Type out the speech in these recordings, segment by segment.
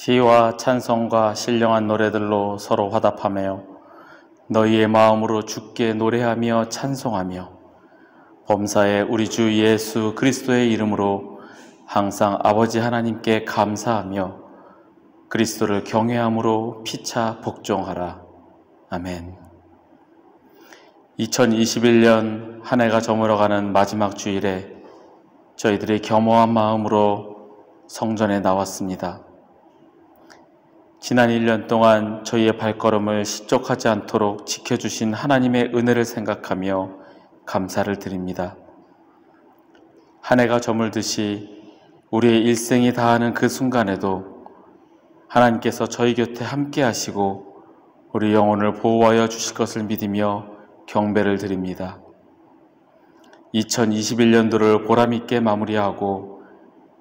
시와 찬송과 신령한 노래들로 서로 화답하며 너희의 마음으로 주께 노래하며 찬송하며 범사에 우리 주 예수 그리스도의 이름으로 항상 아버지 하나님께 감사하며 그리스도를 경외함으로 피차 복종하라. 아멘. 2021년 한 해가 저물어가는 마지막 주일에 저희들이 겸허한 마음으로 성전에 나왔습니다. 지난 1년 동안 저희의 발걸음을 실족하지 않도록 지켜주신 하나님의 은혜를 생각하며 감사를 드립니다. 한 해가 저물듯이 우리의 일생이 다하는 그 순간에도 하나님께서 저희 곁에 함께 하시고 우리 영혼을 보호하여 주실 것을 믿으며 경배를 드립니다. 2021년도를 보람있게 마무리하고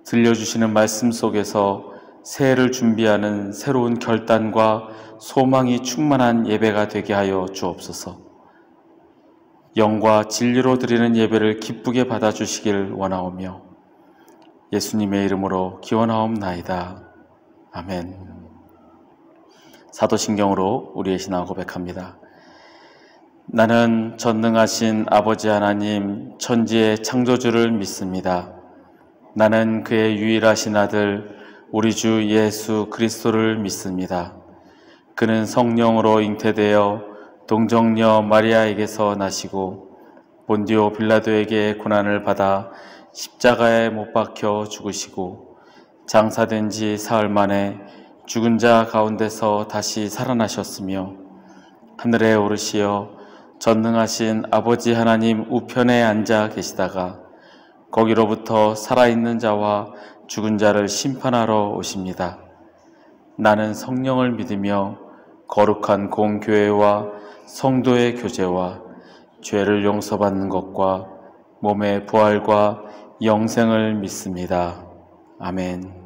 들려주시는 말씀 속에서 새해를 준비하는 새로운 결단과 소망이 충만한 예배가 되게 하여 주옵소서. 영과 진리로 드리는 예배를 기쁘게 받아주시길 원하오며 예수님의 이름으로 기원하옵나이다. 아멘. 사도신경으로 우리의 신앙을 고백합니다. 나는 전능하신 아버지 하나님 천지의 창조주를 믿습니다. 나는 그의 유일하신 아들 우리 주 예수 그리스도를 믿습니다. 그는 성령으로 잉태되어 동정녀 마리아에게서 나시고 본디오 빌라도에게 고난을 받아 십자가에 못 박혀 죽으시고 장사된 지 사흘 만에 죽은 자 가운데서 다시 살아나셨으며 하늘에 오르시어 전능하신 아버지 하나님 우편에 앉아 계시다가 거기로부터 살아있는 자와 죽은 자를 심판하러 오십니다. 나는 성령을 믿으며 거룩한 공교회와 성도의 교제와 죄를 용서받는 것과 몸의 부활과 영생을 믿습니다. 아멘.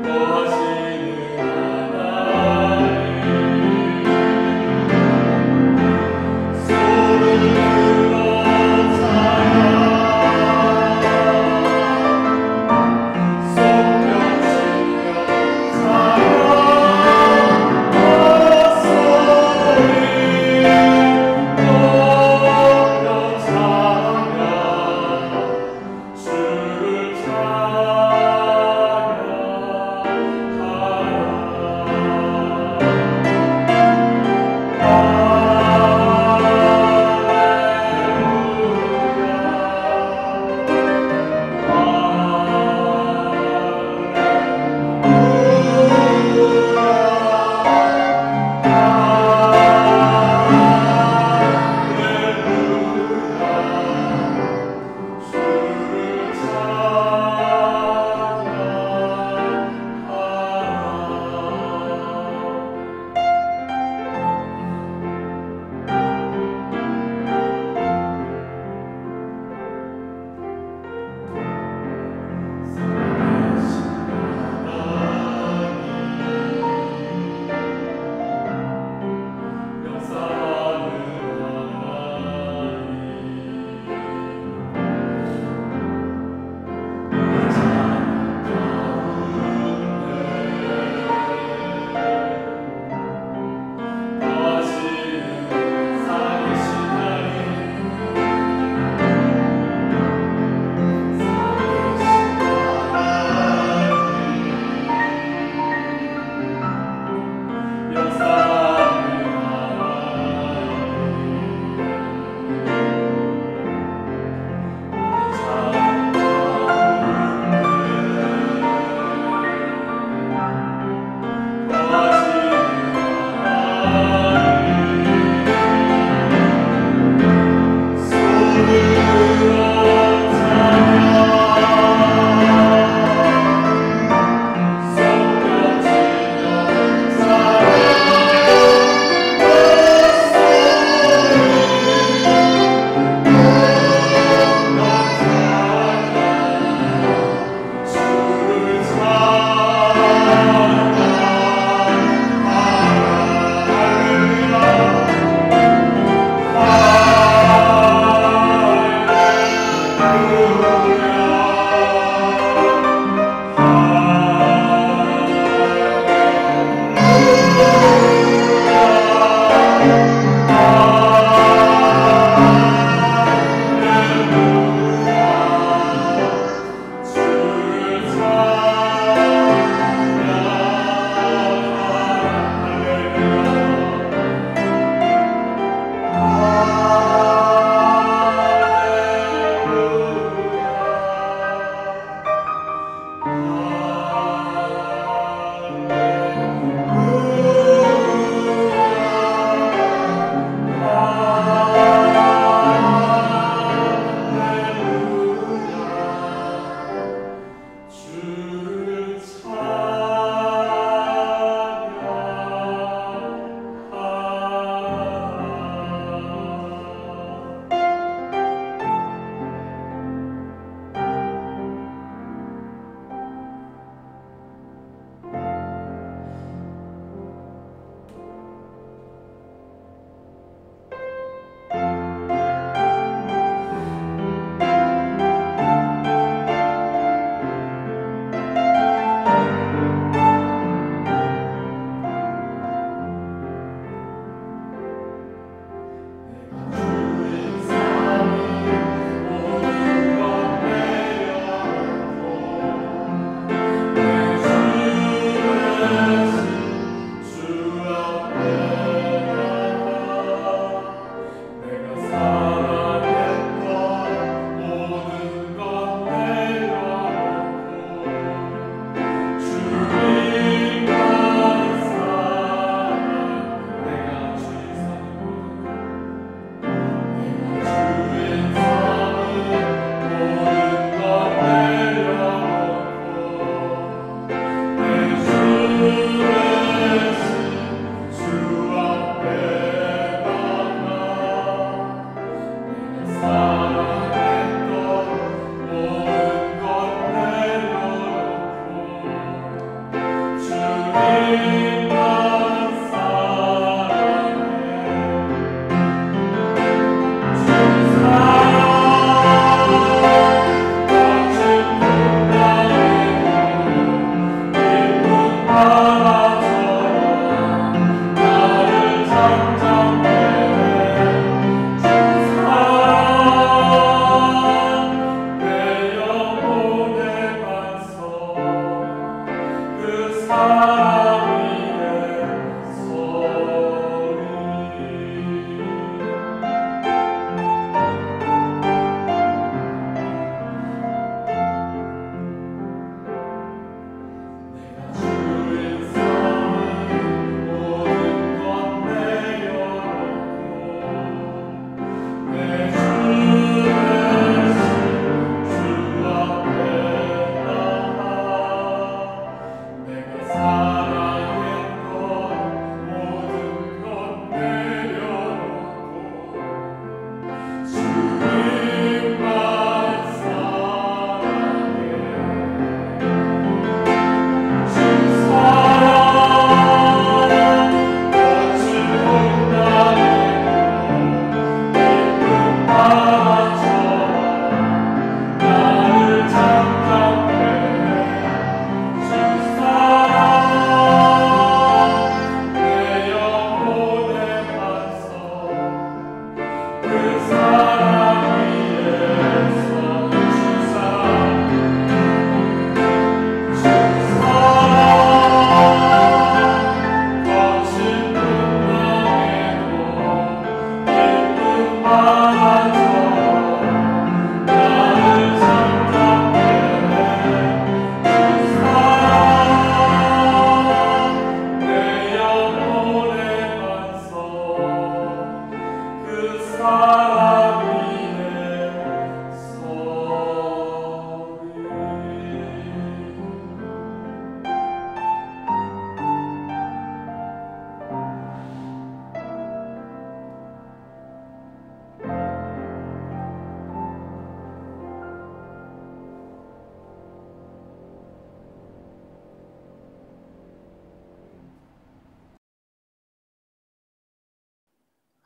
주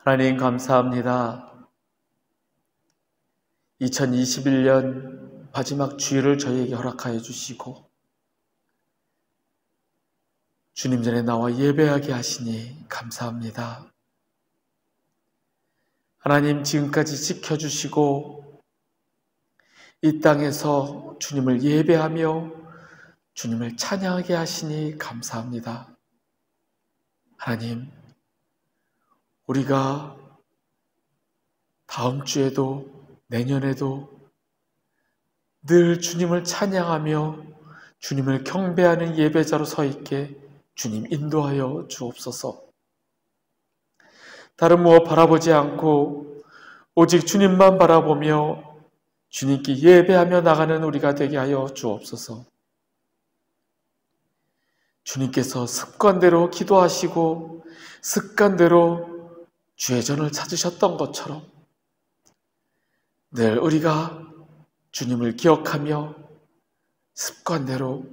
하나님 감사합니다. 2021년 마지막 주일을 저희에게 허락하여 주시고 주님 전에 나와 예배하게 하시니 감사합니다. 하나님 지금까지 지켜주시고 이 땅에서 주님을 예배하며 주님을 찬양하게 하시니 감사합니다. 하나님, 우리가 다음 주에도 내년에도 늘 주님을 찬양하며 주님을 경배하는 예배자로 서 있게 주님 인도하여 주옵소서. 다른 무엇 바라보지 않고 오직 주님만 바라보며 주님께 예배하며 나가는 우리가 되게 하여 주옵소서. 주님께서 습관대로 기도하시고 습관대로 주의 전을 찾으셨던 것처럼 늘 우리가 주님을 기억하며 습관대로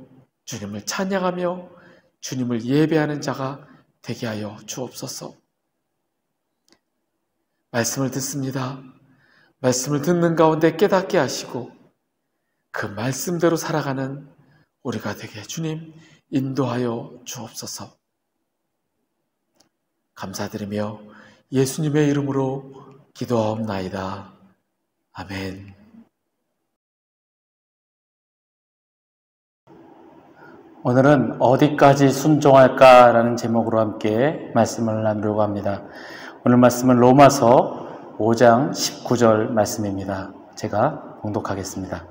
주님을 찬양하며 주님을 예배하는 자가 되게 하여 주옵소서. 말씀을 듣습니다. 말씀을 듣는 가운데 깨닫게 하시고 그 말씀대로 살아가는 우리가 되게 주님 인도하여 주옵소서. 감사드리며 예수님의 이름으로 기도하옵나이다. 아멘. 오늘은 어디까지 순종할까라는 제목으로 함께 말씀을 나누려고 합니다. 오늘 말씀은 로마서 5장 19절 말씀입니다. 제가 봉독하겠습니다.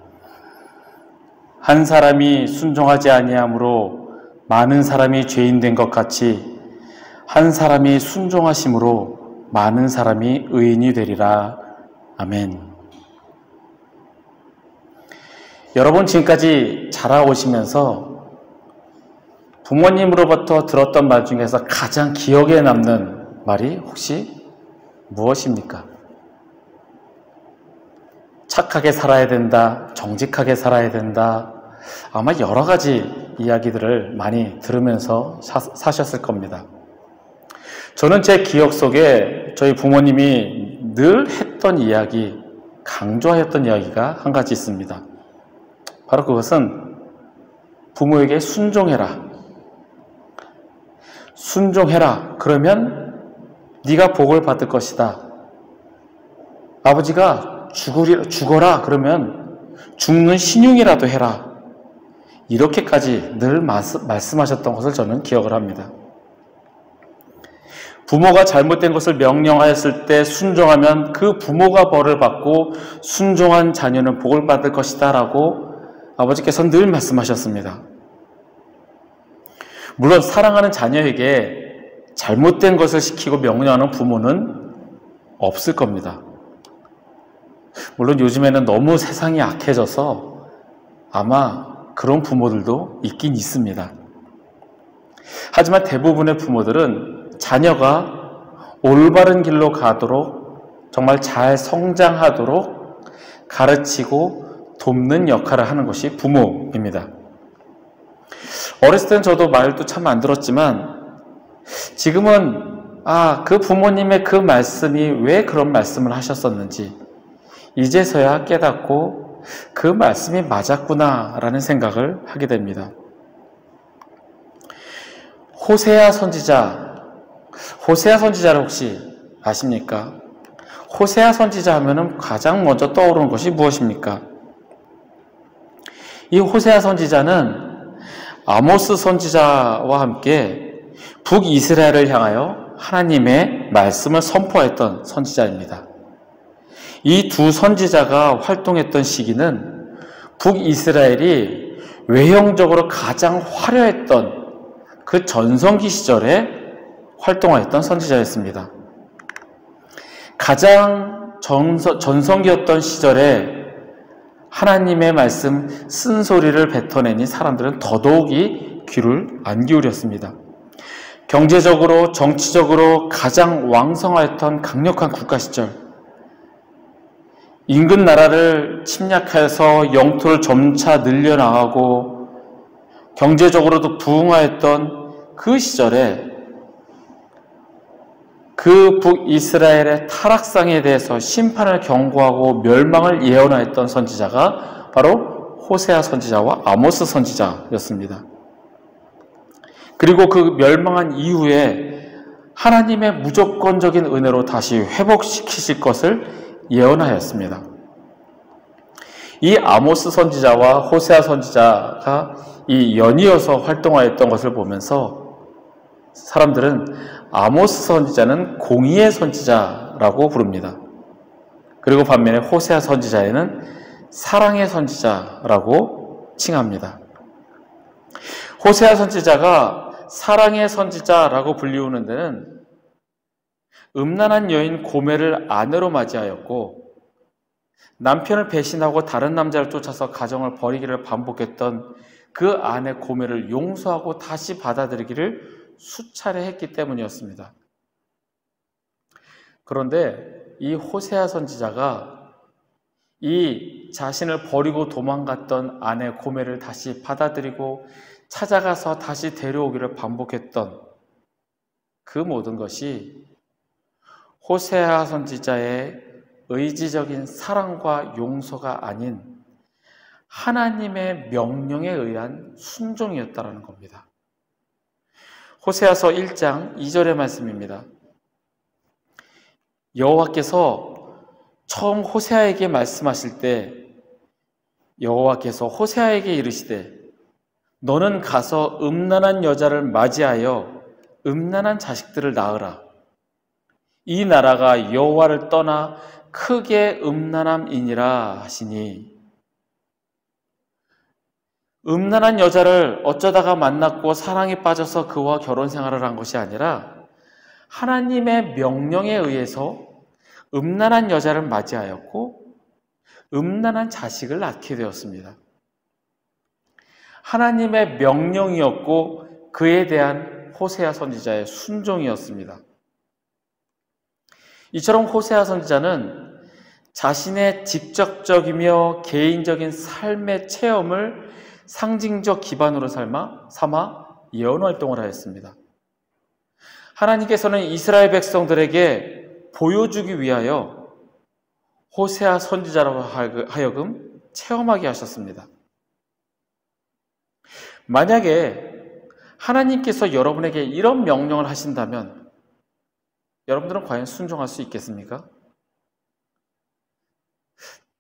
한 사람이 순종하지 아니함으로 많은 사람이 죄인 된 것 같이 한 사람이 순종하심으로 많은 사람이 의인이 되리라. 아멘. 여러분 지금까지 자라오시면서 부모님으로부터 들었던 말 중에서 가장 기억에 남는 말이 혹시 무엇입니까? 착하게 살아야 된다, 정직하게 살아야 된다. 아마 여러 가지 이야기들을 많이 들으면서 사셨을 겁니다. 저는 제 기억 속에 저희 부모님이 늘 했던 이야기, 강조하였던 이야기가 한 가지 있습니다. 바로 그것은 부모에게 순종해라. 순종해라. 그러면 네가 복을 받을 것이다. 아버지가 죽어라. 그러면 죽는 신용이라도 해라. 이렇게까지 늘 말씀하셨던 것을 저는 기억을 합니다. 부모가 잘못된 것을 명령하였을 때 순종하면 그 부모가 벌을 받고 순종한 자녀는 복을 받을 것이다 라고 아버지께서는 늘 말씀하셨습니다. 물론 사랑하는 자녀에게 잘못된 것을 시키고 명령하는 부모는 없을 겁니다. 물론 요즘에는 너무 세상이 악해져서 아마 그런 부모들도 있긴 있습니다. 하지만 대부분의 부모들은 자녀가 올바른 길로 가도록 정말 잘 성장하도록 가르치고 돕는 역할을 하는 것이 부모입니다. 어렸을 때는 저도 말도 참 안 들었지만 지금은 그 부모님의 그 말씀이 왜 그런 말씀을 하셨었는지 이제서야 깨닫고 그 말씀이 맞았구나라는 생각을 하게 됩니다. 호세아 선지자를 혹시 아십니까? 호세아 선지자 하면은 가장 먼저 떠오르는 것이 무엇입니까? 이 호세아 선지자는 아모스 선지자와 함께 북이스라엘을 향하여 하나님의 말씀을 선포했던 선지자입니다. 이 두 선지자가 활동했던 시기는 북이스라엘이 외형적으로 가장 화려했던 그 전성기 시절에 활동하였던 선지자였습니다. 가장 전성기였던 시절에 하나님의 말씀 쓴소리를 뱉어내니 사람들은 더더욱이 귀를 안 기울였습니다. 경제적으로 정치적으로 가장 왕성하였던 강력한 국가 시절, 인근 나라를 침략해서 영토를 점차 늘려나가고 경제적으로도 부흥하였던 그 시절에 그 북이스라엘의 타락상에 대해서 심판을 경고하고 멸망을 예언하였던 선지자가 바로 호세아 선지자와 아모스 선지자였습니다. 그리고 그 멸망한 이후에 하나님의 무조건적인 은혜로 다시 회복시키실 것을 예언하였습니다. 이 아모스 선지자와 호세아 선지자가 이 연이어서 활동하였던 것을 보면서 사람들은 아모스 선지자는 공의의 선지자라고 부릅니다. 그리고 반면에 호세아 선지자에는 사랑의 선지자라고 칭합니다. 호세아 선지자가 사랑의 선지자라고 불리우는 데는 음란한 여인 고멜을 아내로 맞이하였고 남편을 배신하고 다른 남자를 쫓아서 가정을 버리기를 반복했던 그 아내 고멜을 용서하고 다시 받아들이기를 수차례 했기 때문이었습니다. 그런데 이 호세아 선지자가 이 자신을 버리고 도망갔던 아내 고멜을 다시 받아들이고 찾아가서 다시 데려오기를 반복했던 그 모든 것이 호세아 선지자의 의지적인 사랑과 용서가 아닌 하나님의 명령에 의한 순종이었다는 겁니다. 호세아서 1장 2절의 말씀입니다. 여호와께서 처음 호세아에게 말씀하실 때 여호와께서 호세아에게 이르시되 너는 가서 음란한 여자를 맞이하여 음란한 자식들을 낳으라. 이 나라가 여호와를 떠나 크게 음란함이니라 하시니 음란한 여자를 어쩌다가 만났고 사랑에 빠져서 그와 결혼 생활을 한 것이 아니라 하나님의 명령에 의해서 음란한 여자를 맞이하였고 음란한 자식을 낳게 되었습니다. 하나님의 명령이었고 그에 대한 호세아 선지자의 순종이었습니다. 이처럼 호세아 선지자는 자신의 직접적이며 개인적인 삶의 체험을 상징적 기반으로 삼아 예언 활동을 하였습니다. 하나님께서는 이스라엘 백성들에게 보여주기 위하여 호세아 선지자로 하여금 체험하게 하셨습니다. 만약에 하나님께서 여러분에게 이런 명령을 하신다면 여러분들은 과연 순종할 수 있겠습니까?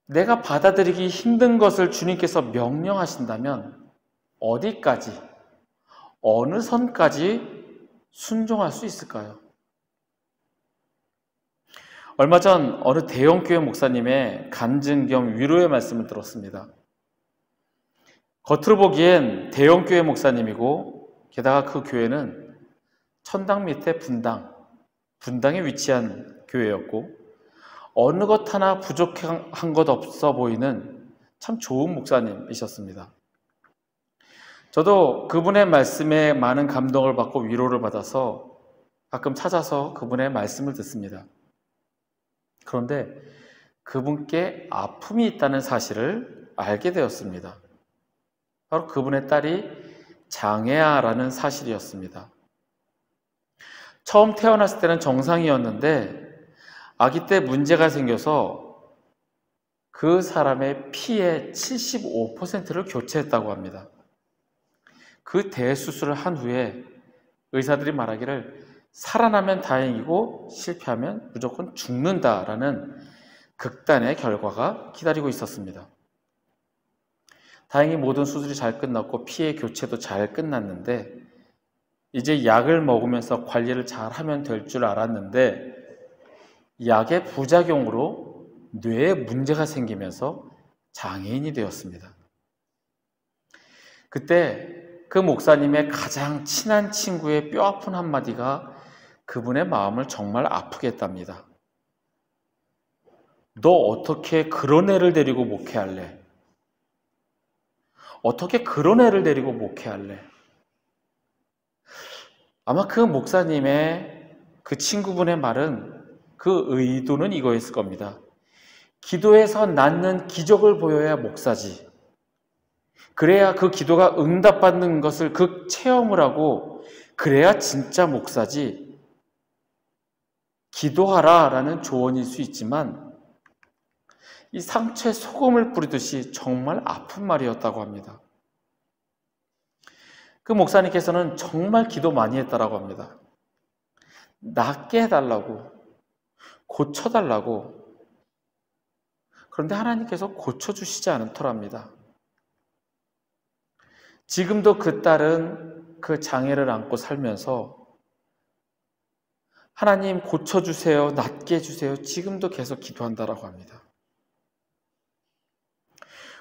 내가 받아들이기 힘든 것을 주님께서 명령하신다면 어디까지, 어느 선까지 순종할 수 있을까요? 얼마 전 어느 대형교회 목사님의 간증 겸 위로의 말씀을 들었습니다. 겉으로 보기엔 대형교회 목사님이고 게다가 그 교회는 천당 밑에 분당에 위치한 교회였고 어느 것 하나 부족한 것 없어 보이는 참 좋은 목사님이셨습니다. 저도 그분의 말씀에 많은 감동을 받고 위로를 받아서 가끔 찾아서 그분의 말씀을 듣습니다. 그런데 그분께 아픔이 있다는 사실을 알게 되었습니다. 바로 그분의 딸이 장애아라는 사실이었습니다. 처음 태어났을 때는 정상이었는데 아기 때 문제가 생겨서 그 사람의 피의 75%를 교체했다고 합니다. 그 대수술을 한 후에 의사들이 말하기를 살아나면 다행이고 실패하면 무조건 죽는다라는 극단의 결과가 기다리고 있었습니다. 다행히 모든 수술이 잘 끝났고 피의 교체도 잘 끝났는데 이제 약을 먹으면서 관리를 잘 하면 될 줄 알았는데 약의 부작용으로 뇌에 문제가 생기면서 장애인이 되었습니다. 그때 그 목사님의 가장 친한 친구의 뼈아픈 한마디가 그분의 마음을 정말 아프게 했답니다. 너 어떻게 그런 애를 데리고 목회할래? 어떻게 그런 애를 데리고 목회할래? 아마 그 목사님의 그 친구분의 말은 그 의도는 이거였을 겁니다. 기도에서 낳는 기적을 보여야 목사지. 그래야 그 기도가 응답받는 것을 그 체험을 하고 그래야 진짜 목사지. 기도하라 라는 조언일 수 있지만 이 상처에 소금을 뿌리듯이 정말 아픈 말이었다고 합니다. 그 목사님께서는 정말 기도 많이 했다라고 합니다. 낫게 해달라고, 고쳐달라고. 그런데 하나님께서 고쳐주시지 않은 터랍니다. 지금도 그 딸은 그 장애를 안고 살면서 하나님 고쳐주세요, 낫게 해주세요. 지금도 계속 기도한다라고 합니다.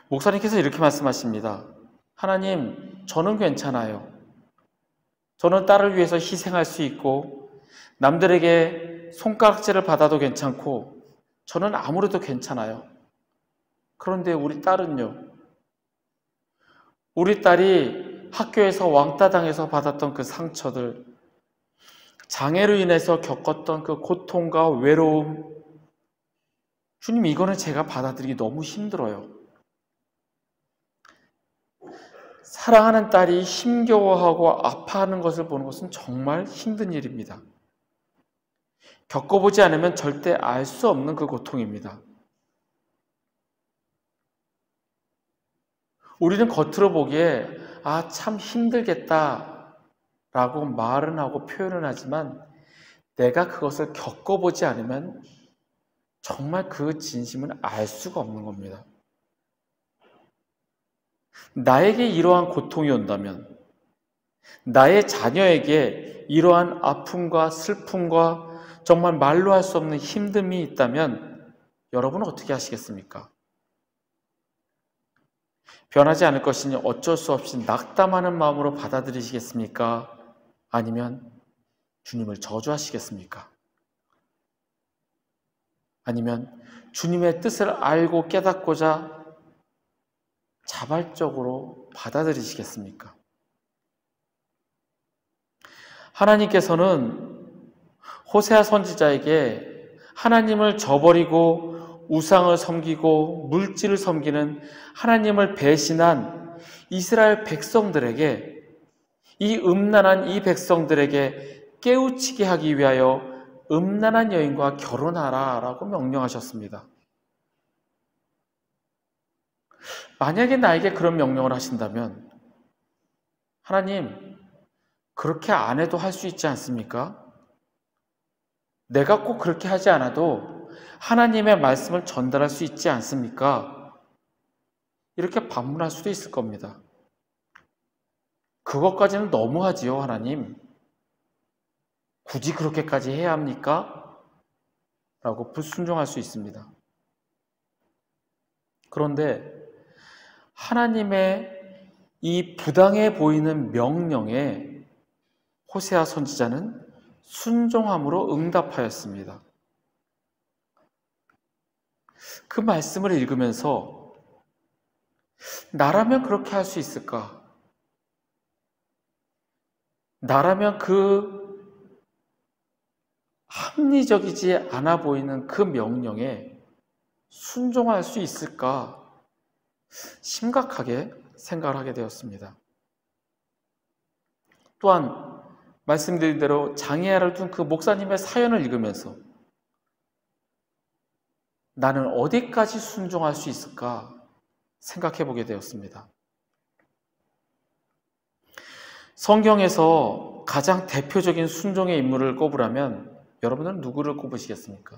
목사님께서 이렇게 말씀하십니다. 하나님, 저는 괜찮아요. 저는 딸을 위해서 희생할 수 있고 남들에게 손가락질을 받아도 괜찮고 저는 아무래도 괜찮아요. 그런데 우리 딸은요? 우리 딸이 학교에서 왕따 당해서 받았던 그 상처들, 장애로 인해서 겪었던 그 고통과 외로움, 주님, 이거는 제가 받아들이기 너무 힘들어요. 사랑하는 딸이 힘겨워하고 아파하는 것을 보는 것은 정말 힘든 일입니다. 겪어보지 않으면 절대 알 수 없는 그 고통입니다. 우리는 겉으로 보기에 참 힘들겠다 라고 말은 하고 표현은 하지만 내가 그것을 겪어보지 않으면 정말 그 진심은 알 수가 없는 겁니다. 나에게 이러한 고통이 온다면, 나의 자녀에게 이러한 아픔과 슬픔과 정말 말로 할 수 없는 힘듦이 있다면 여러분은 어떻게 하시겠습니까? 변하지 않을 것이니 어쩔 수 없이 낙담하는 마음으로 받아들이시겠습니까? 아니면 주님을 저주하시겠습니까? 아니면 주님의 뜻을 알고 깨닫고자 자발적으로 받아들이시겠습니까? 하나님께서는 호세아 선지자에게 하나님을 저버리고 우상을 섬기고 물질을 섬기는 하나님을 배신한 이스라엘 백성들에게, 이 음란한 이 백성들에게 깨우치게 하기 위하여 음란한 여인과 결혼하라 라고 명령하셨습니다. 만약에 나에게 그런 명령을 하신다면 하나님, 그렇게 안 해도 할 수 있지 않습니까? 내가 꼭 그렇게 하지 않아도 하나님의 말씀을 전달할 수 있지 않습니까? 이렇게 반문할 수도 있을 겁니다. 그것까지는 너무하지요, 하나님. 굳이 그렇게까지 해야 합니까? 라고 불순종할 수 있습니다. 그런데 하나님의 이 부당해 보이는 명령에 호세아 선지자는 순종함으로 응답하였습니다. 그 말씀을 읽으면서 나라면 그렇게 할 수 있을까? 나라면 그 합리적이지 않아 보이는 그 명령에 순종할 수 있을까? 심각하게 생각을 하게 되었습니다. 또한 말씀드린 대로 장애아를 둔 그 목사님의 사연을 읽으면서 나는 어디까지 순종할 수 있을까 생각해 보게 되었습니다. 성경에서 가장 대표적인 순종의 인물을 꼽으라면 여러분은 누구를 꼽으시겠습니까?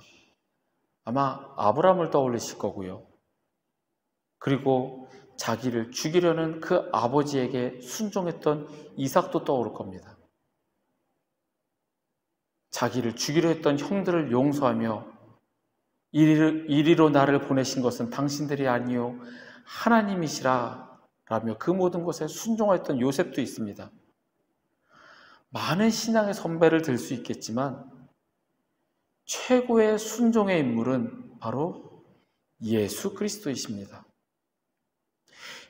아마 아브라함을 떠올리실 거고요. 그리고 자기를 죽이려는 그 아버지에게 순종했던 이삭도 떠오를 겁니다. 자기를 죽이려 했던 형들을 용서하며 이리로 나를 보내신 것은 당신들이 아니요 하나님이시라 라며 그 모든 것에 순종했던 요셉도 있습니다. 많은 신앙의 선배를 들 수 있겠지만 최고의 순종의 인물은 바로 예수 그리스도이십니다.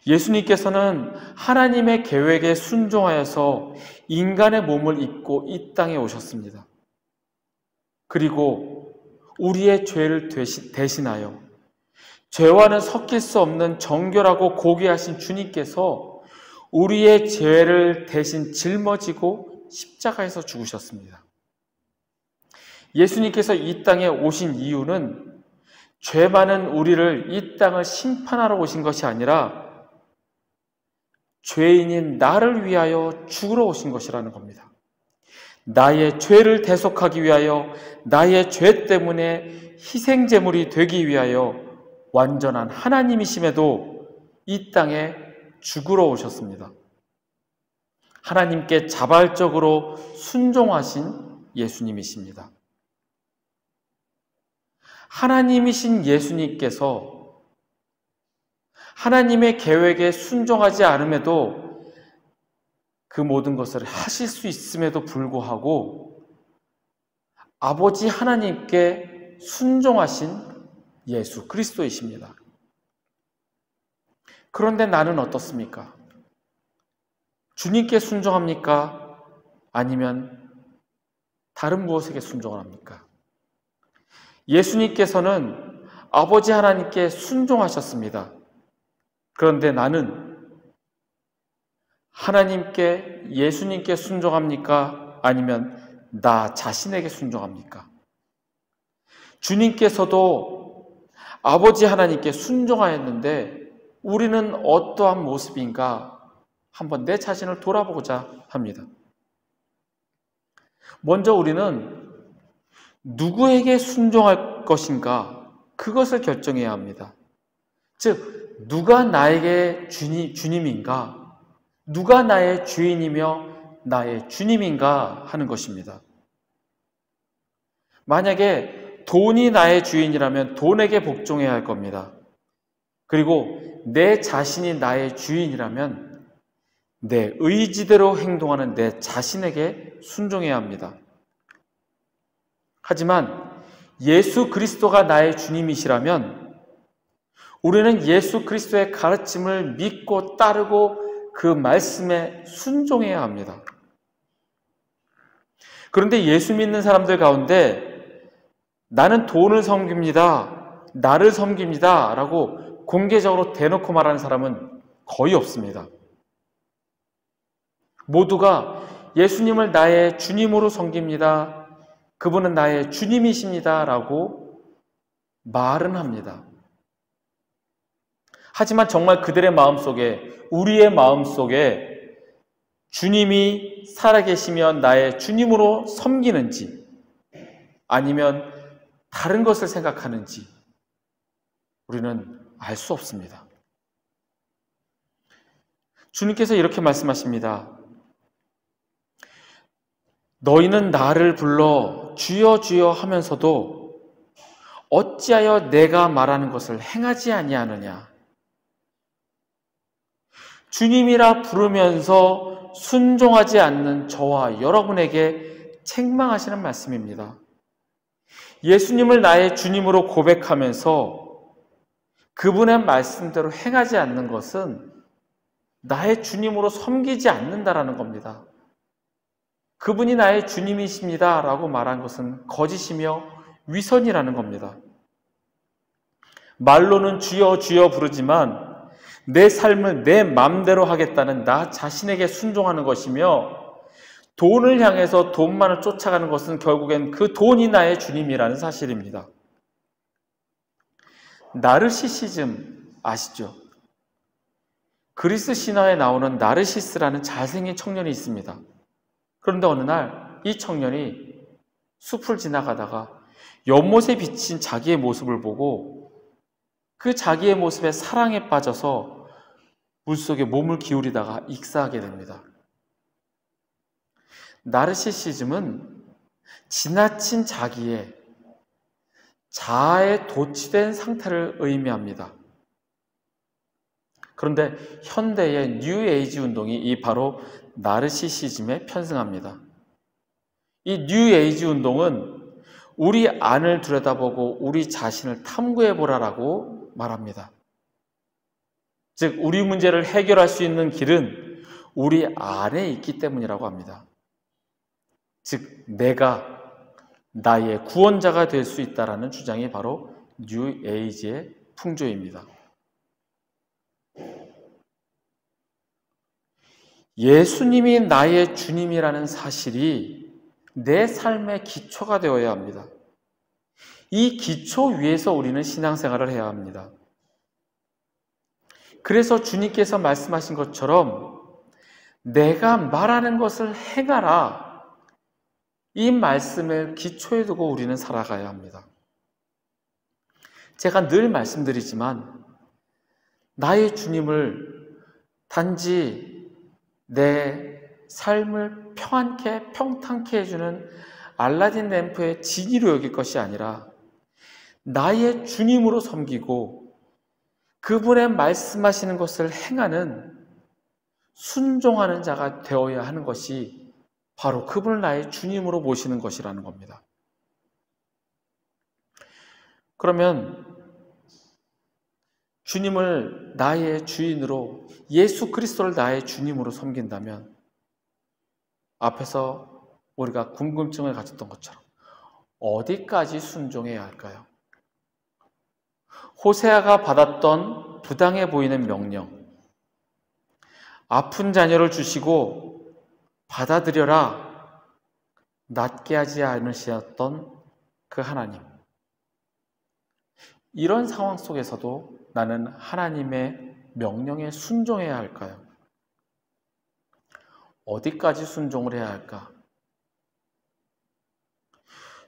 예수님께서는 하나님의 계획에 순종하여서 인간의 몸을 입고 이 땅에 오셨습니다. 그리고 우리의 죄를 대신하여 죄와는 섞일 수 없는 정결하고 고귀하신 주님께서 우리의 죄를 대신 짊어지고 십자가에서 죽으셨습니다. 예수님께서 이 땅에 오신 이유는 죄 많은 우리를 이 땅을 심판하러 오신 것이 아니라 죄인인 나를 위하여 죽으러 오신 것이라는 겁니다. 나의 죄를 대속하기 위하여 나의 죄 때문에 희생제물이 되기 위하여 완전한 하나님이심에도 이 땅에 죽으러 오셨습니다. 하나님께 자발적으로 순종하신 예수님이십니다. 하나님이신 예수님께서 하나님의 계획에 순종하지 않음에도 그 모든 것을 하실 수 있음에도 불구하고 아버지 하나님께 순종하신 예수 그리스도이십니다. 그런데 나는 어떻습니까? 주님께 순종합니까? 아니면 다른 무엇에게 순종을 합니까? 예수님께서는 아버지 하나님께 순종하셨습니다. 그런데 나는 하나님께, 예수님께 순종합니까? 아니면 나 자신에게 순종합니까? 주님께서도 아버지 하나님께 순종하였는데 우리는 어떠한 모습인가 한번 내 자신을 돌아보고자 합니다. 먼저 우리는 누구에게 순종할 것인가 그것을 결정해야 합니다. 즉 누가 나에게 주님인가, 누가 나의 주인이며 나의 주님인가 하는 것입니다. 만약에 돈이 나의 주인이라면 돈에게 복종해야 할 겁니다. 그리고 내 자신이 나의 주인이라면 내 의지대로 행동하는 내 자신에게 순종해야 합니다. 하지만 예수 그리스도가 나의 주님이시라면 우리는 예수 그리스도의 가르침을 믿고 따르고 그 말씀에 순종해야 합니다. 그런데 예수 믿는 사람들 가운데 나는 돈을 섬깁니다, 나를 섬깁니다 라고 공개적으로 대놓고 말하는 사람은 거의 없습니다. 모두가 예수님을 나의 주님으로 섬깁니다. 그분은 나의 주님이십니다. 라고 말은 합니다. 하지만 정말 그들의 마음속에, 우리의 마음속에 주님이 살아계시면 나의 주님으로 섬기는지 아니면 다른 것을 생각하는지 우리는 알 수 없습니다. 주님께서 이렇게 말씀하십니다. 너희는 나를 불러 주여 주여 하면서도 어찌하여 내가 말하는 것을 행하지 아니하느냐. 주님이라 부르면서 순종하지 않는 저와 여러분에게 책망하시는 말씀입니다. 예수님을 나의 주님으로 고백하면서 그분의 말씀대로 행하지 않는 것은 나의 주님으로 섬기지 않는다라는 겁니다. 그분이 나의 주님이십니다 라고 말한 것은 거짓이며 위선이라는 겁니다. 말로는 주여 주여 부르지만 내 삶을 내 마음대로 하겠다는 나 자신에게 순종하는 것이며 돈을 향해서 돈만을 쫓아가는 것은 결국엔 그 돈이 나의 주님이라는 사실입니다. 나르시시즘 아시죠? 그리스 신화에 나오는 나르시스라는 잘생긴 청년이 있습니다. 그런데 어느 날 이 청년이 숲을 지나가다가 연못에 비친 자기의 모습을 보고 그 자기의 모습에 사랑에 빠져서 물속에 몸을 기울이다가 익사하게 됩니다. 나르시시즘은 지나친 자기의 자아에 도취된 상태를 의미합니다. 그런데 현대의 뉴에이지 운동이 이 바로 나르시시즘에 편승합니다. 이 뉴에이지 운동은 우리 안을 들여다보고 우리 자신을 탐구해보라라고 말합니다. 즉 우리 문제를 해결할 수 있는 길은 우리 안에 있기 때문이라고 합니다. 즉 내가 나의 구원자가 될 수 있다는 주장이 바로 뉴에이지의 풍조입니다. 예수님이 나의 주님이라는 사실이 내 삶의 기초가 되어야 합니다. 이 기초 위에서 우리는 신앙생활을 해야 합니다. 그래서 주님께서 말씀하신 것처럼 내가 말하는 것을 행하라, 이 말씀을 기초에 두고 우리는 살아가야 합니다. 제가 늘 말씀드리지만 나의 주님을 단지 내 삶을 평안케 평탄케 해주는 알라딘 램프의 진이로 여길 것이 아니라 나의 주님으로 섬기고 그분의 말씀하시는 것을 행하는 순종하는 자가 되어야 하는 것이 바로 그분을 나의 주님으로 모시는 것이라는 겁니다. 그러면 주님을 나의 주인으로, 예수 그리스도를 나의 주님으로 섬긴다면 앞에서 우리가 궁금증을 가졌던 것처럼 어디까지 순종해야 할까요? 호세아가 받았던 부당해 보이는 명령, 아픈 자녀를 주시고 받아들여라, 낫게 하지 않으셨던 그 하나님, 이런 상황 속에서도 나는 하나님의 명령에 순종해야 할까요? 어디까지 순종을 해야 할까?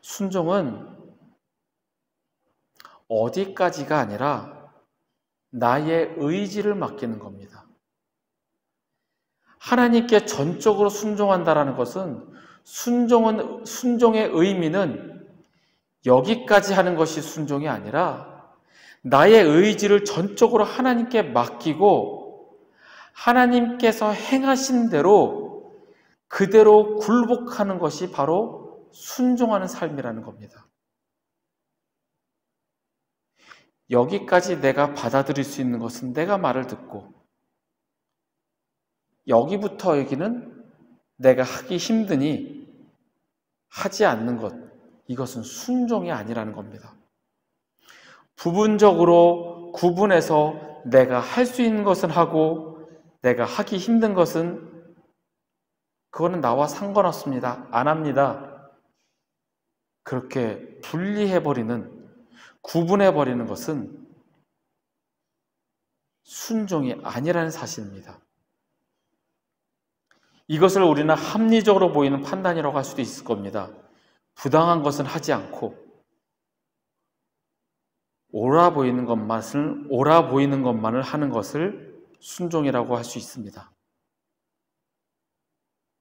순종은 어디까지가 아니라 나의 의지를 맡기는 겁니다. 하나님께 전적으로 순종한다는 것은 순종의 의미는 여기까지 하는 것이 순종이 아니라 나의 의지를 전적으로 하나님께 맡기고 하나님께서 행하신 대로 그대로 굴복하는 것이 바로 순종하는 삶이라는 겁니다. 여기까지 내가 받아들일 수 있는 것은 내가 말을 듣고 여기부터 여기는 내가 하기 힘드니 하지 않는 것, 이것은 순종이 아니라는 겁니다. 부분적으로 구분해서 내가 할 수 있는 것은 하고 내가 하기 힘든 것은 그거는 나와 상관없습니다. 안 합니다. 그렇게 분리해버리는, 구분해버리는 것은 순종이 아니라는 사실입니다. 이것을 우리는 합리적으로 보이는 판단이라고 할 수도 있을 겁니다. 부당한 것은 하지 않고 옳아 보이는 것만을 하는 것을 순종이라고 할 수 있습니다.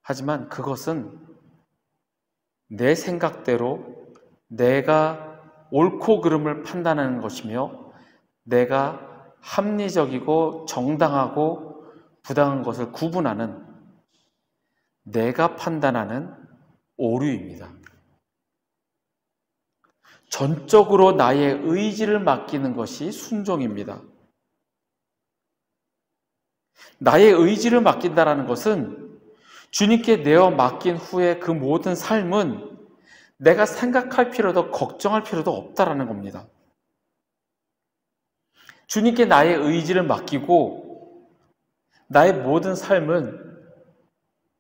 하지만 그것은 내 생각대로 내가 옳고 그름을 판단하는 것이며 내가 합리적이고 정당하고 부당한 것을 구분하는 내가 판단하는 오류입니다. 전적으로 나의 의지를 맡기는 것이 순종입니다. 나의 의지를 맡긴다는 것은 주님께 내어 맡긴 후에 그 모든 삶은 내가 생각할 필요도 걱정할 필요도 없다라는 겁니다. 주님께 나의 의지를 맡기고 나의 모든 삶은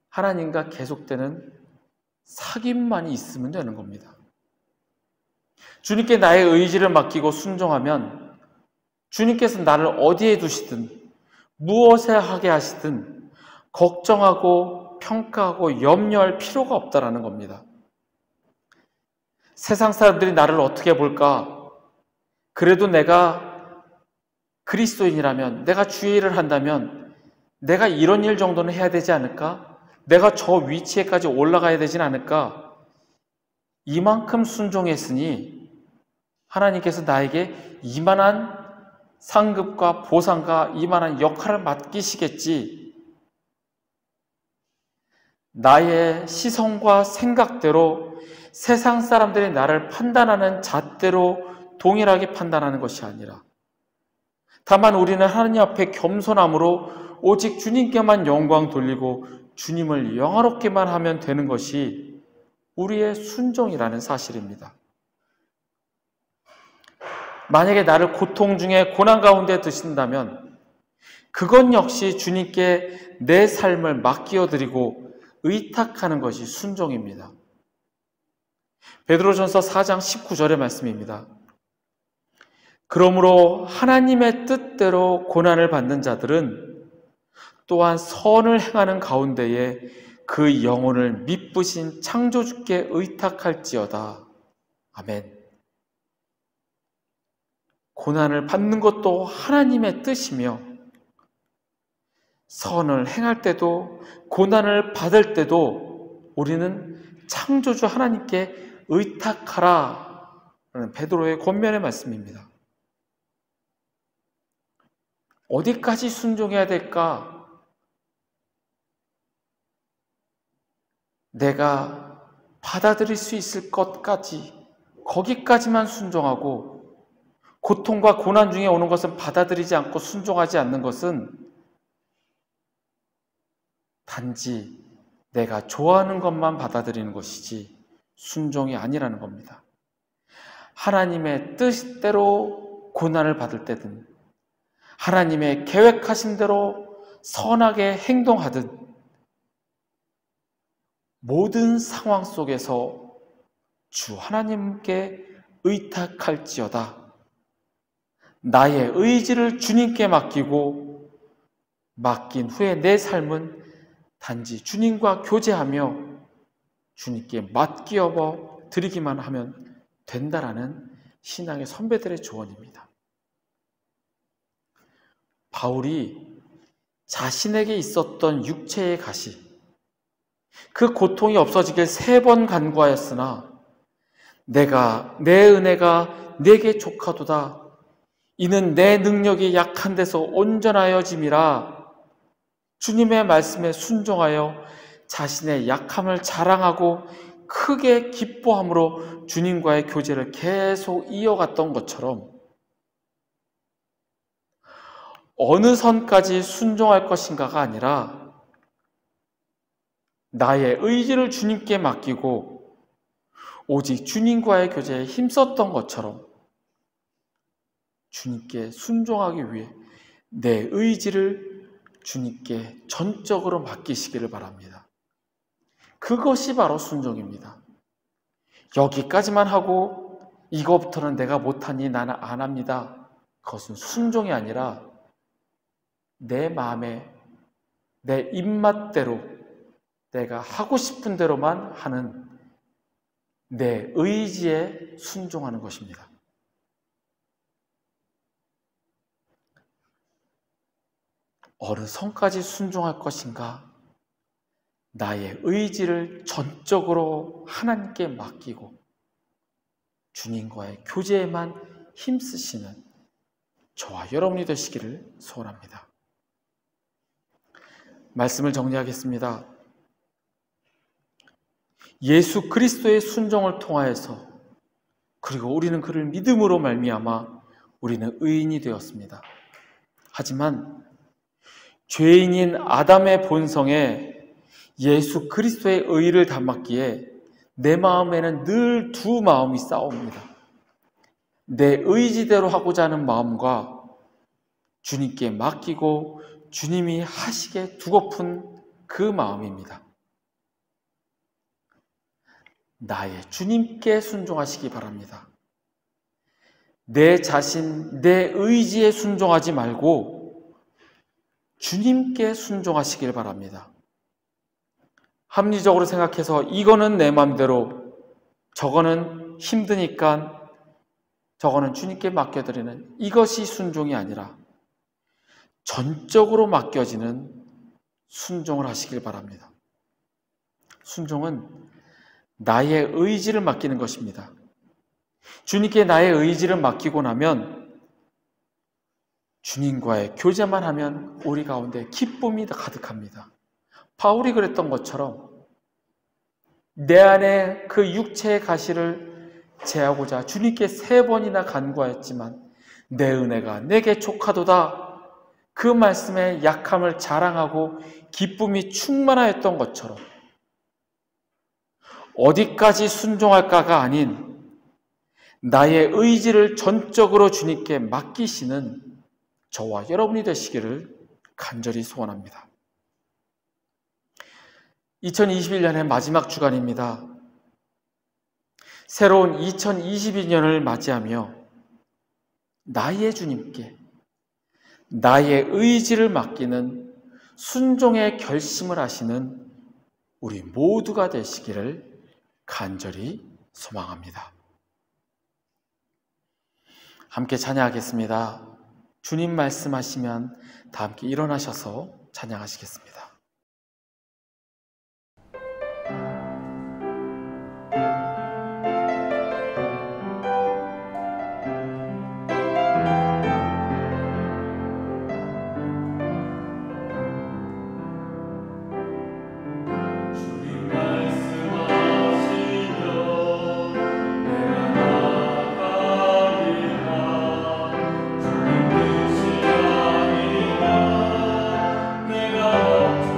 하나님과 계속되는 사귐만이 있으면 되는 겁니다. 주님께 나의 의지를 맡기고 순종하면 주님께서 나를 어디에 두시든 무엇에 하게 하시든 걱정하고 평가하고 염려할 필요가 없다라는 겁니다. 세상 사람들이 나를 어떻게 볼까? 그래도 내가 그리스도인이라면, 내가 주의 일을 한다면 내가 이런 일 정도는 해야 되지 않을까? 내가 저 위치에까지 올라가야 되진 않을까? 이만큼 순종했으니 하나님께서 나에게 이만한 상급과 보상과 이만한 역할을 맡기시겠지. 나의 시선과 생각대로 세상 사람들이 나를 판단하는 잣대로 동일하게 판단하는 것이 아니라 다만 우리는 하나님 앞에 겸손함으로 오직 주님께만 영광 돌리고 주님을 영화롭게만 하면 되는 것이 우리의 순종이라는 사실입니다. 만약에 나를 고통 중에 고난 가운데 두신다면 그건 역시 주님께 내 삶을 맡겨드리고 의탁하는 것이 순종입니다. 베드로전서 4장 19절의 말씀입니다. 그러므로 하나님의 뜻대로 고난을 받는 자들은 또한 선을 행하는 가운데에 그 영혼을 미쁘신 창조주께 의탁할지어다. 아멘. 고난을 받는 것도 하나님의 뜻이며 선을 행할 때도 고난을 받을 때도 우리는 창조주 하나님께 의탁하라 라는 베드로의 권면의 말씀입니다. 어디까지 순종해야 될까? 내가 받아들일 수 있을 것까지 거기까지만 순종하고 고통과 고난 중에 오는 것은 받아들이지 않고 순종하지 않는 것은 단지 내가 좋아하는 것만 받아들이는 것이지 순종이 아니라는 겁니다. 하나님의 뜻대로 고난을 받을 때든 하나님의 계획하신 대로 선하게 행동하든 모든 상황 속에서 주 하나님께 의탁할지어다. 나의 의지를 주님께 맡기고 맡긴 후에 내 삶은 단지 주님과 교제하며 주님께 맡기어 드리기만 하면 된다라는 신앙의 선배들의 조언입니다. 바울이 자신에게 있었던 육체의 가시, 그 고통이 없어지길 3번 간구하였으나 내 은혜가 내게 족하도다. 이는 내 능력이 약한 데서 온전하여짐이라. 주님의 말씀에 순종하여 자신의 약함을 자랑하고 크게 기뻐함으로 주님과의 교제를 계속 이어갔던 것처럼 어느 선까지 순종할 것인가가 아니라 나의 의지를 주님께 맡기고 오직 주님과의 교제에 힘썼던 것처럼 주님께 순종하기 위해 내 의지를 주님께 전적으로 맡기시기를 바랍니다. 그것이 바로 순종입니다. 여기까지만 하고 이거부터는 내가 못하니 나는 안 합니다. 그것은 순종이 아니라 내 마음에 내 입맛대로 내가 하고 싶은 대로만 하는 내 의지에 순종하는 것입니다. 어느 선까지 순종할 것인가? 나의 의지를 전적으로 하나님께 맡기고 주님과의 교제에만 힘쓰시는 저와 여러분이 되시기를 소원합니다. 말씀을 정리하겠습니다. 예수 그리스도의 순종을 통하여서 그리고 우리는 그를 믿음으로 말미암아 우리는 의인이 되었습니다. 하지만 죄인인 아담의 본성에 예수 그리스도의 의를 담았기에 내 마음에는 늘 두 마음이 싸웁니다. 내 의지대로 하고자 하는 마음과 주님께 맡기고 주님이 하시게 두고픈 그 마음입니다. 나의 주님께 순종하시기 바랍니다. 내 자신, 내 의지에 순종하지 말고 주님께 순종하시길 바랍니다. 합리적으로 생각해서 이거는 내 마음대로, 저거는 힘드니까 저거는 주님께 맡겨드리는 이것이 순종이 아니라 전적으로 맡겨지는 순종을 하시길 바랍니다. 순종은 나의 의지를 맡기는 것입니다. 주님께 나의 의지를 맡기고 나면 주님과의 교제만 하면 우리 가운데 기쁨이 가득합니다. 바울이 그랬던 것처럼 내 안에 그 육체의 가시를 제하고자 주님께 3번이나 간구하였지만 내 은혜가 내게 족하도다. 그 말씀의 약함을 자랑하고 기쁨이 충만하였던 것처럼 어디까지 순종할까가 아닌 나의 의지를 전적으로 주님께 맡기시는 저와 여러분이 되시기를 간절히 소원합니다. 2021년의 마지막 주간입니다. 새로운 2022년을 맞이하며 나의 주님께 나의 의지를 맡기는 순종의 결심을 하시는 우리 모두가 되시기를 간절히 소망합니다. 함께 찬양하겠습니다. 주님 말씀하시면 다 함께 일어나셔서 찬양하시겠습니다. 내가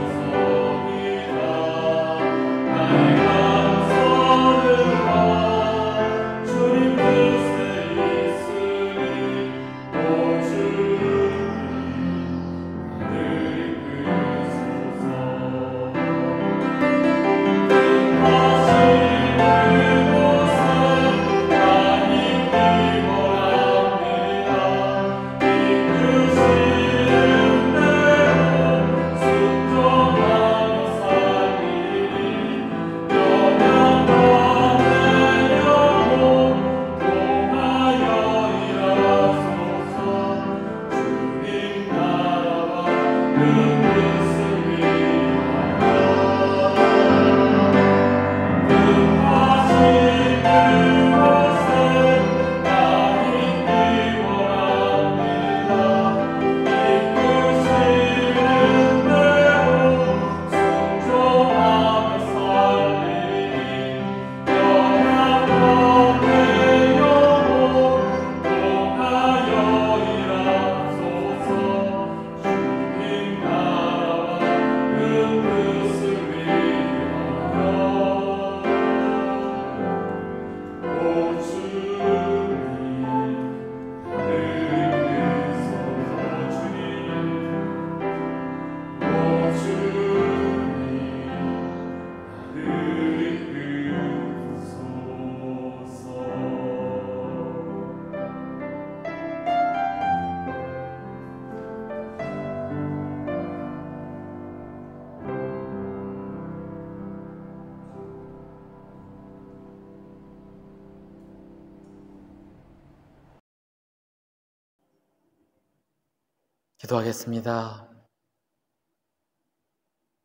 기도하겠습니다.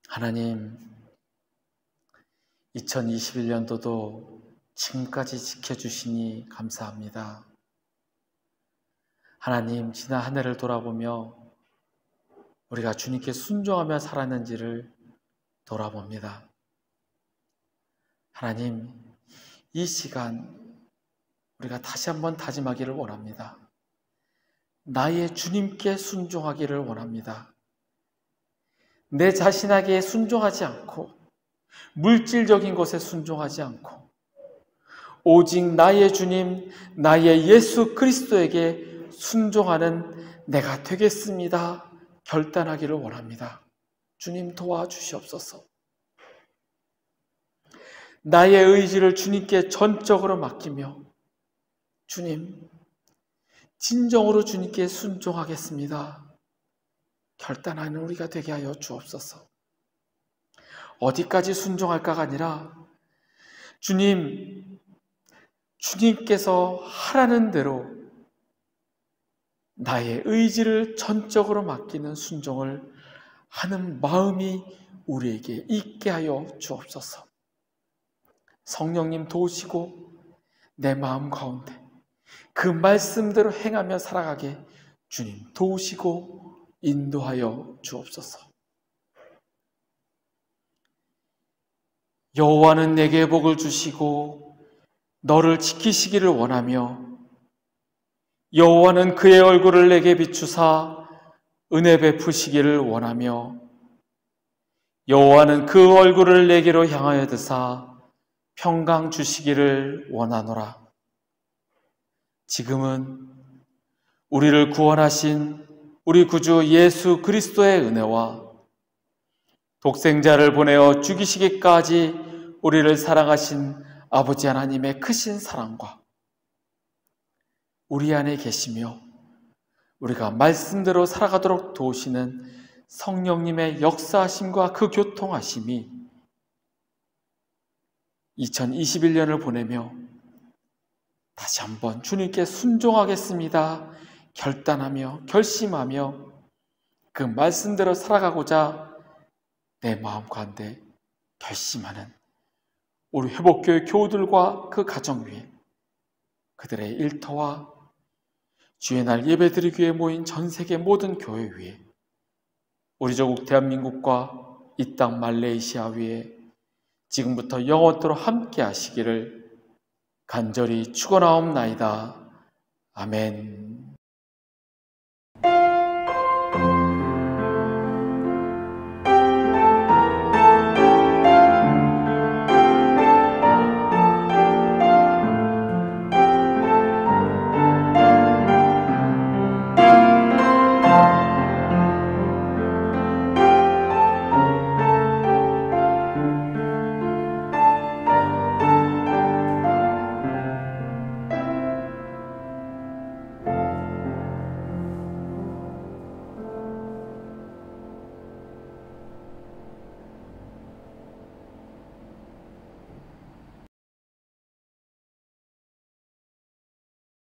하나님, 2021년도도 지금까지 지켜주시니 감사합니다. 하나님, 지난 한 해를 돌아보며 우리가 주님께 순종하며 살았는지를 돌아봅니다. 하나님, 이 시간 우리가 다시 한번 다짐하기를 원합니다. 나의 주님께 순종하기를 원합니다. 내 자신에게 순종하지 않고 물질적인 것에 순종하지 않고 오직 나의 주님, 나의 예수 그리스도에게 순종하는 내가 되겠습니다. 결단하기를 원합니다. 주님 도와주시옵소서. 나의 의지를 주님께 전적으로 맡기며 주님, 진정으로 주님께 순종하겠습니다. 결단하는 우리가 되게 하여 주옵소서. 어디까지 순종할까가 아니라 주님께서 하라는 대로 나의 의지를 전적으로 맡기는 순종을 하는 마음이 우리에게 있게 하여 주옵소서. 성령님 도우시고 내 마음 가운데 그 말씀대로 행하며 살아가게 주님 도우시고 인도하여 주옵소서. 여호와는 내게 복을 주시고 너를 지키시기를 원하며 여호와는 그의 얼굴을 내게 비추사 은혜 베푸시기를 원하며 여호와는 그 얼굴을 내게로 향하여 드사 평강 주시기를 원하노라. 지금은 우리를 구원하신 우리 구주 예수 그리스도의 은혜와 독생자를 보내어 죽이시기까지 우리를 사랑하신 아버지 하나님의 크신 사랑과 우리 안에 계시며 우리가 말씀대로 살아가도록 도우시는 성령님의 역사하심과 그 교통하심이 2021년을 보내며 다시 한번 주님께 순종하겠습니다. 결단하며 결심하며 그 말씀대로 살아가고자 내 마음 가운데 결심하는 우리 회복교회 교우들과 그 가정 위에 그들의 일터와 주의 날 예배드리기 위해 모인 전 세계 모든 교회 위에 우리 조국 대한민국과 이 땅 말레이시아 위에 지금부터 영원토록 함께 하시기를 간절히 축원하옵나이다. 아멘.